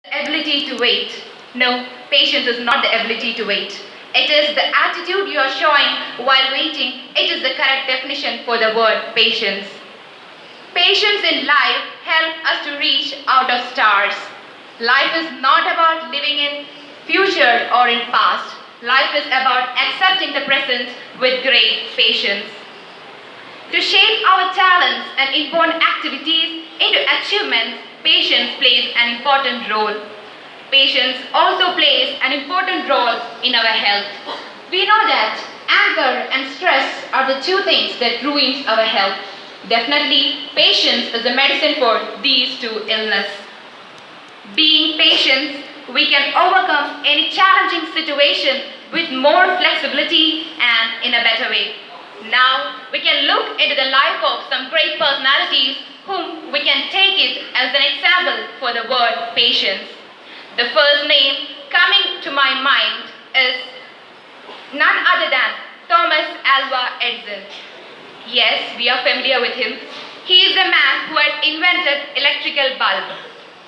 Ability to wait. No, patience is not the ability to wait. It is the attitude you are showing while waiting. It is the correct definition for the word patience. Patience in life helps us to reach out of stars. Life is not about living in future or in past. Life is about accepting the present with great patience. To shape our talents and inborn activities into achievements, patience plays an important role. Patience also plays an important role in our health. We know that anger and stress are the two things that ruins our health. Definitely, patience is the medicine for these two illnesses. Being patient, we can overcome any challenging situation with more flexibility and in a better way. Now, we can look into the life of some great personalities whom we can take it as an example for the word patience. The first name coming to my mind is none other than Thomas Alva Edison. Yes, we are familiar with him. He is the man who had invented electrical bulb.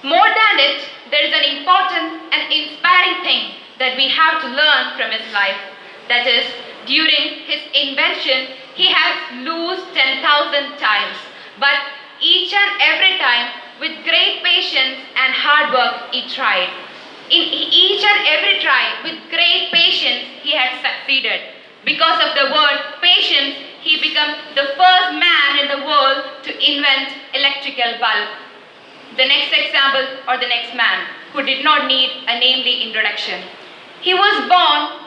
More than it, there is an important and inspiring thing that we have to learn from his life. That is, during his invention, he has lost 10,000 times. But each and every time, with great patience and hard work, he tried. In each and every try, with great patience, he had succeeded. Because of the word patience, he became the first man in the world to invent electrical bulb. The next example or the next man who did not need a namely introduction. He was born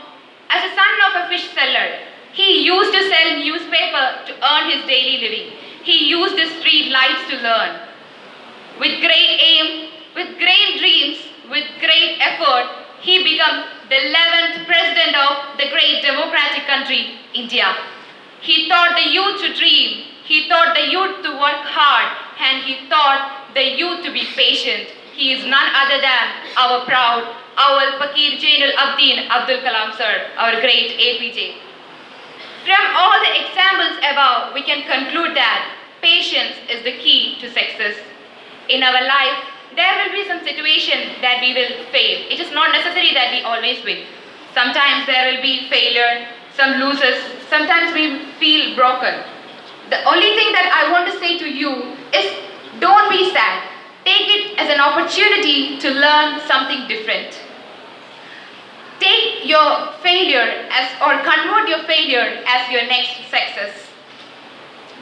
as a son of a fish seller. He used to sell newspaper to earn his daily living. He used the street lights to learn. With great aim, with great dreams, with great effort, he became the 11th president of the great democratic country, India. He taught the youth to dream. He taught the youth to work hard. And he taught the youth to be patient. He is none other than our proud, our Pakir Jainul Abdin Abdul Kalam sir, our great APJ. From all the examples above, we can conclude that patience is the key to success. In our life, there will be some situation that we will fail. It is not necessary that we always win. Sometimes there will be failure, some losses, sometimes we feel broken. The only thing that I want to say to you is don't be sad. Take it as an opportunity to learn something different. Take your failure as or convert your failure as your next success.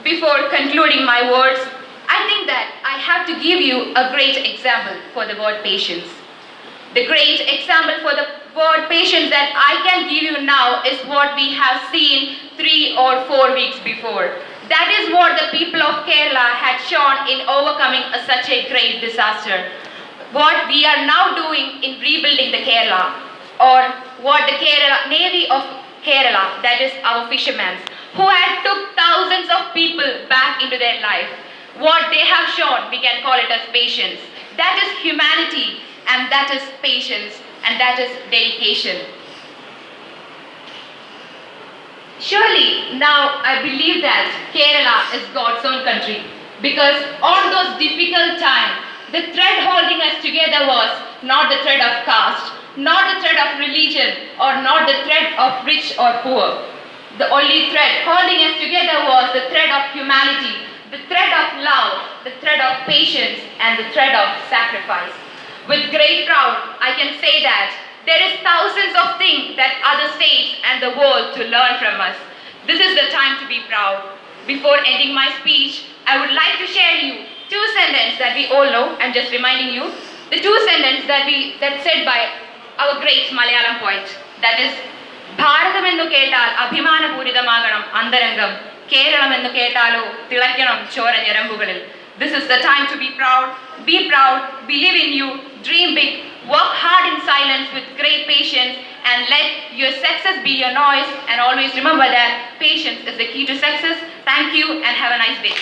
Before concluding my words, I think that I have to give you a great example for the word patience. The great example for the word patience that I can give you now is what we have seen 3 or 4 weeks before. That is what the people of Kerala had shown in overcoming such a great disaster. What we are now doing in rebuilding the Kerala, or what the Kerala Navy of Kerala, that is our fishermen, who had took thousands of people back into their life. What they have shown, we can call it as patience. That is humanity, and that is patience, and that is dedication. Surely, now I believe that Kerala is God's own country, because on those difficult times, the thread holding us together was not the thread of caste, not the thread of religion, or not the thread of rich or poor. The only thread holding us together was the thread of humanity, the thread of love, the thread of patience, and the thread of sacrifice. With great pride, I can say that there is thousands of things that other states and the world to learn from us. This is the time to be proud. Before ending my speech, I would like to share you 2 sentences that we all know. I'm just reminding you. The 2 sentences that said by our great Malayalam poet. That is, ഭാരതമെന്നു കേട്ടാൽ അഭിമാനപൂരിതമാകണം അന്തരംഗം കേരളമെന്നു കേട്ടാലോ തിളയ്ക്കണം ചോര ഞരമ്പുകളിൽ. This is the time to be proud, believe in you, dream big, work hard in silence with great patience, and let your success be your noise, and always remember that patience is the key to success. Thank you and have a nice day.